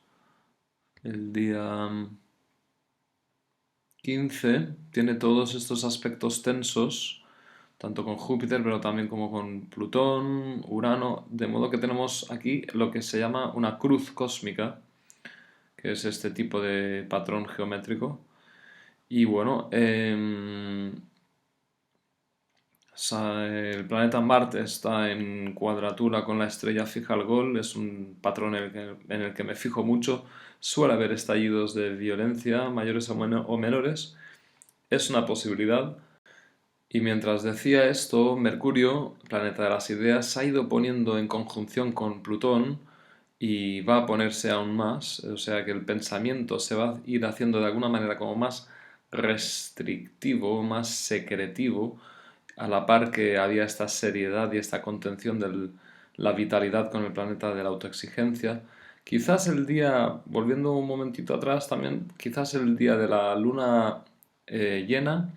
El día 15 tiene todos estos aspectos tensos, tanto con Júpiter, pero también como con Plutón, Urano, de modo que tenemos aquí lo que se llama una cruz cósmica, que es este tipo de patrón geométrico. Y bueno, el planeta Marte está en cuadratura con la estrella fija Algol, es un patrón en el que me fijo mucho. Suele haber estallidos de violencia, mayores o menores. Es una posibilidad. Y mientras decía esto, Mercurio, planeta de las ideas, se ha ido poniendo en conjunción con Plutón y va a ponerse aún más. O sea que el pensamiento se va a ir haciendo de alguna manera como más restrictivo, más secretivo, a la par que había esta seriedad y esta contención de la vitalidad con el planeta de la autoexigencia. Quizás el día, volviendo un momentito atrás también, quizás el día de la luna llena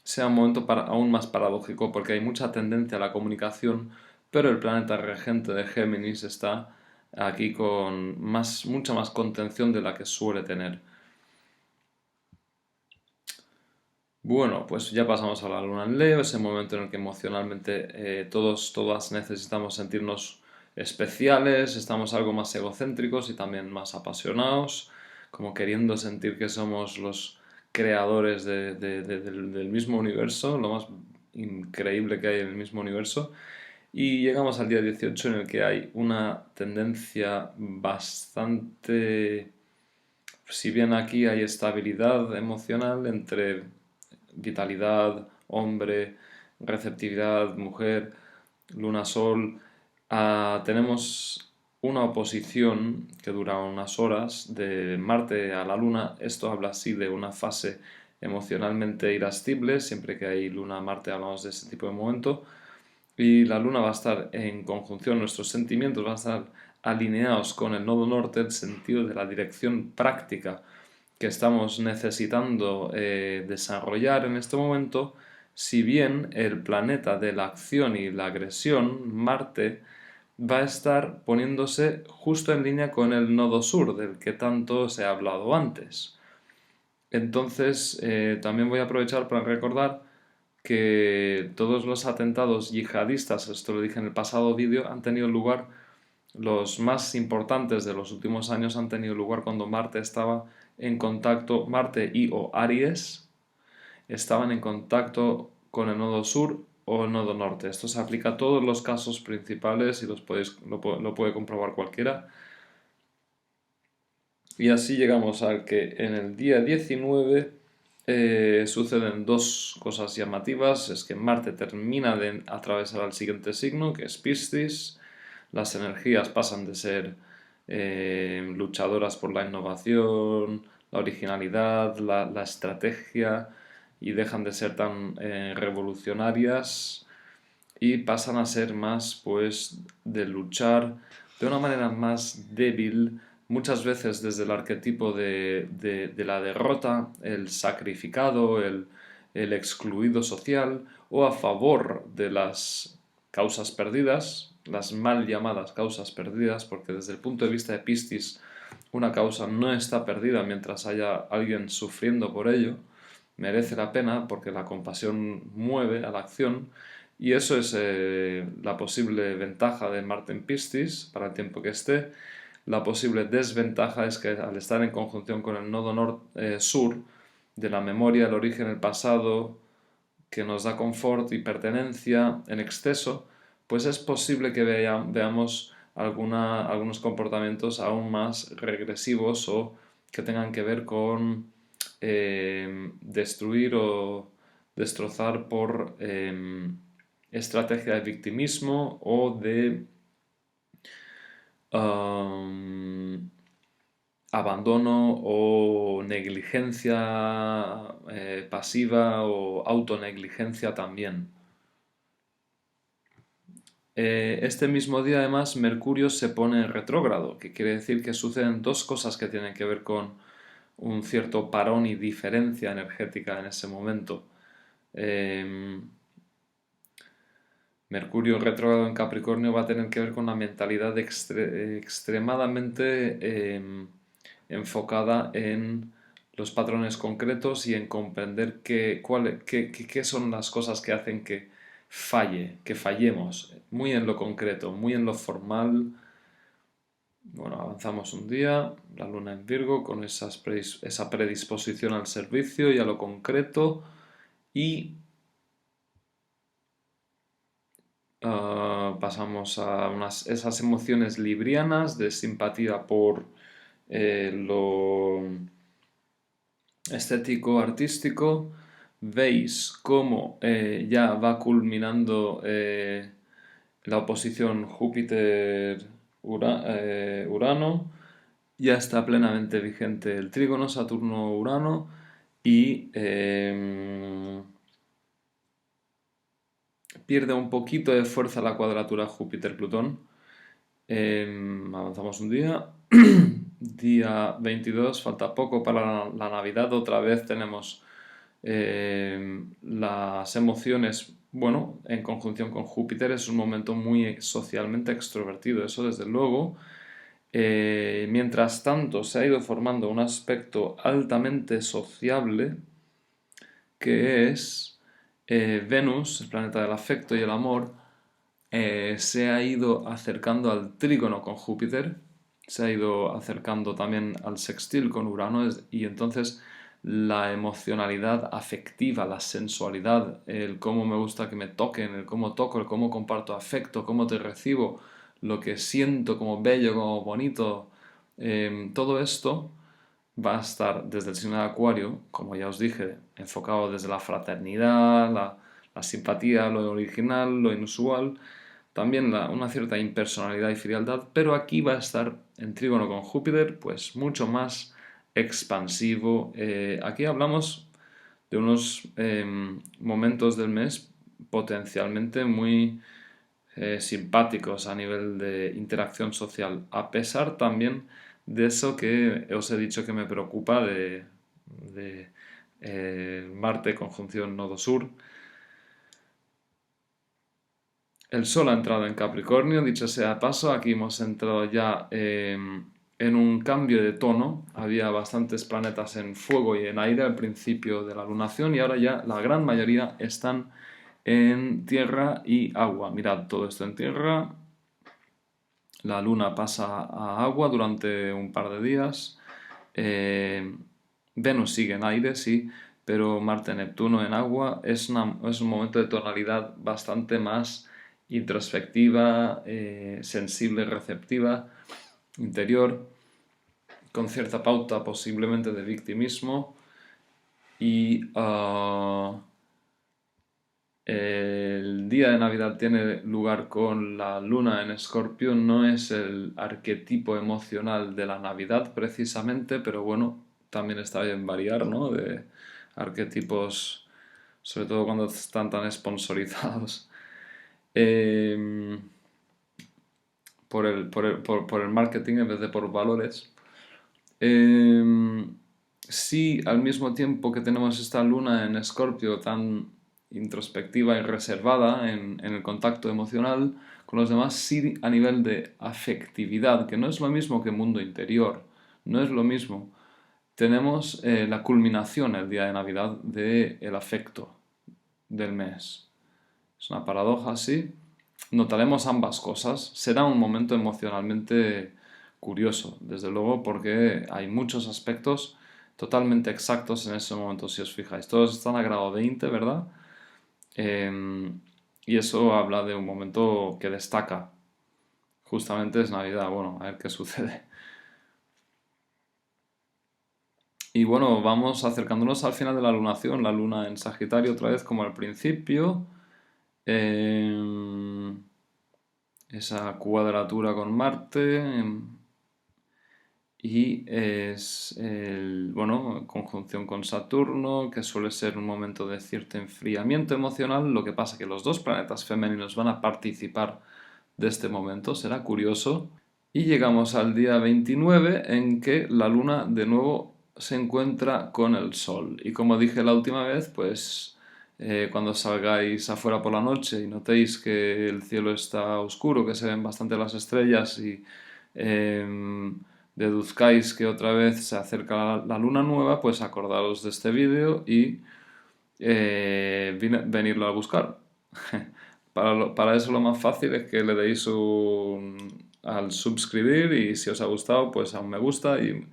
sea un momento aún más paradójico porque hay mucha tendencia a la comunicación, pero el planeta regente de Géminis está aquí con mucha más contención de la que suele tener. Bueno, pues ya pasamos a la luna en Leo, ese momento en el que emocionalmente todas necesitamos sentirnos especiales, estamos algo más egocéntricos y también más apasionados, como queriendo sentir que somos los creadores del mismo universo, lo más increíble que hay en el mismo universo. Y llegamos al día 18 en el que hay una tendencia bastante, si bien aquí hay estabilidad emocional entre vitalidad, hombre, receptividad, mujer, luna, sol, tenemos una oposición que dura unas horas de Marte a la luna. Esto habla así de una fase emocionalmente irascible, siempre que hay luna-Marte hablamos de ese tipo de momento. Y la luna va a estar en conjunción, nuestros sentimientos van a estar alineados con el nodo norte, el sentido de la dirección práctica que estamos necesitando desarrollar en este momento, si bien el planeta de la acción y la agresión, Marte, va a estar poniéndose justo en línea con el nodo sur, del que tanto se ha hablado antes. Entonces, también voy a aprovechar para recordar que todos los atentados yihadistas, esto lo dije en el pasado vídeo, han tenido lugar, los más importantes de los últimos años han tenido lugar cuando Marte estaba en contacto, Marte y o Aries estaban en contacto con el nodo sur o el nodo norte. Esto se aplica a todos los casos principales y lo puede comprobar cualquiera. Y así llegamos al que en el día 19 suceden dos cosas llamativas. Es que Marte termina de atravesar al siguiente signo, que es Piscis. Las energías pasan de ser luchadoras por la innovación, la originalidad, la estrategia, y dejan de ser tan revolucionarias y pasan a ser más, pues, de luchar de una manera más débil, muchas veces desde el arquetipo de la derrota, el sacrificado, el excluido social, o a favor de las causas perdidas, las mal llamadas causas perdidas, porque desde el punto de vista de Piscis, una causa no está perdida mientras haya alguien sufriendo por ello, merece la pena porque la compasión mueve a la acción y eso es la posible ventaja de Marte en Piscis para el tiempo que esté. La posible desventaja es que al estar en conjunción con el nodo sur, de la memoria, el origen, el pasado, que nos da confort y pertenencia en exceso, pues es posible que veamos algunos comportamientos aún más regresivos o que tengan que ver con destruir o destrozar por estrategia de victimismo o de abandono o negligencia pasiva o autonegligencia también. Este mismo día además Mercurio se pone en retrógrado, que quiere decir que suceden dos cosas que tienen que ver con un cierto parón y diferencia energética en ese momento. Mercurio retrógrado en Capricornio va a tener que ver con una mentalidad extremadamente enfocada en los patrones concretos y en comprender qué son las cosas que hacen que que fallemos, muy en lo concreto, muy en lo formal. Bueno, avanzamos un día, la luna en Virgo, con esa predisposición al servicio y a lo concreto y pasamos a esas emociones librianas de simpatía por lo estético, artístico. Veis cómo ya va culminando la oposición Júpiter-Urano, ya está plenamente vigente el trígono Saturno-Urano y pierde un poquito de fuerza la cuadratura Júpiter-Plutón. Avanzamos un día. Día 22, falta poco para la Navidad. Otra vez tenemos las emociones, bueno, en conjunción con Júpiter. Es un momento muy socialmente extrovertido, eso desde luego. Mientras tanto, se ha ido formando un aspecto altamente sociable que es Venus, el planeta del afecto y el amor, se ha ido acercando al trígono con Júpiter, se ha ido acercando también al sextil con Urano y entonces la emocionalidad afectiva, la sensualidad, el cómo me gusta que me toquen, el cómo toco, el cómo comparto afecto, cómo te recibo, lo que siento como bello, como bonito, todo esto va a estar desde el signo de Acuario, como ya os dije, enfocado desde la fraternidad, la simpatía, lo original, lo inusual, también una cierta impersonalidad y frialdad, pero aquí va a estar en trígono con Júpiter, pues mucho más expansivo. Aquí hablamos de unos momentos del mes potencialmente muy simpáticos a nivel de interacción social, a pesar también de eso que os he dicho que me preocupa de Marte conjunción Nodo Sur. El Sol ha entrado en Capricornio, dicho sea de paso, aquí hemos entrado ya en un cambio de tono. Había bastantes planetas en fuego y en aire al principio de la lunación y ahora ya la gran mayoría están en tierra y agua. Mirad, todo esto en tierra. La luna pasa a agua durante un par de días. Venus sigue en aire, sí, pero Marte-Neptuno en agua es un momento de tonalidad bastante más introspectiva, sensible, receptiva, interior, con cierta pauta posiblemente de victimismo y el día de Navidad tiene lugar con la luna en Escorpio, no es el arquetipo emocional de la Navidad precisamente, pero bueno, también está bien variar, ¿no? De arquetipos, sobre todo cuando están tan sponsorizados por el marketing en vez de por valores. Sí, al mismo tiempo que tenemos esta luna en Escorpio tan introspectiva y reservada en el contacto emocional con los demás, sí a nivel de afectividad, que no es lo mismo que mundo interior, no es lo mismo. Tenemos la culminación el día de Navidad del afecto del mes. Es una paradoja, sí. Notaremos ambas cosas. Será un momento emocionalmente curioso, desde luego, porque hay muchos aspectos totalmente exactos en ese momento, si os fijáis. Todos están a grado 20, ¿verdad? Y eso habla de un momento que destaca. Justamente es Navidad. Bueno, a ver qué sucede. Y bueno, vamos acercándonos al final de la lunación. La luna en Sagitario otra vez como al principio. Em, esa cuadratura con Marte. Y es bueno, conjunción con Saturno, que suele ser un momento de cierto enfriamiento emocional. Lo que pasa que los dos planetas femeninos van a participar de este momento, será curioso. Y llegamos al día 29 en que la luna de nuevo se encuentra con el sol. Y como dije la última vez, pues cuando salgáis afuera por la noche y notéis que el cielo está oscuro, que se ven bastante las estrellas y deduzcáis que otra vez se acerca la luna nueva, pues acordaros de este vídeo y venirlo a buscar. Para eso lo más fácil es que le deis al suscribir y si os ha gustado, pues a un me gusta y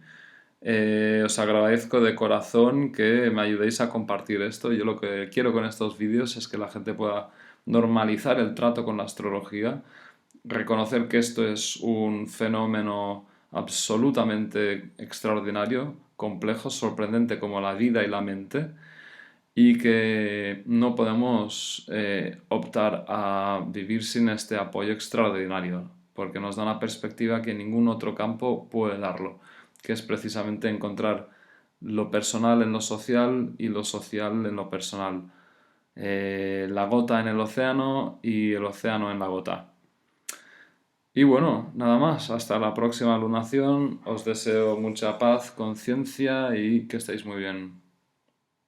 os agradezco de corazón que me ayudéis a compartir esto. Yo lo que quiero con estos vídeos es que la gente pueda normalizar el trato con la astrología, reconocer que esto es un fenómeno absolutamente extraordinario, complejo, sorprendente como la vida y la mente, y que no podemos optar a vivir sin este apoyo extraordinario, porque nos da una perspectiva que ningún otro campo puede darlo, que es precisamente encontrar lo personal en lo social y lo social en lo personal. La gota en el océano y el océano en la gota. Y bueno, nada más, hasta la próxima lunación, os deseo mucha paz, conciencia y que estéis muy bien.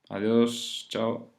Adiós, chao.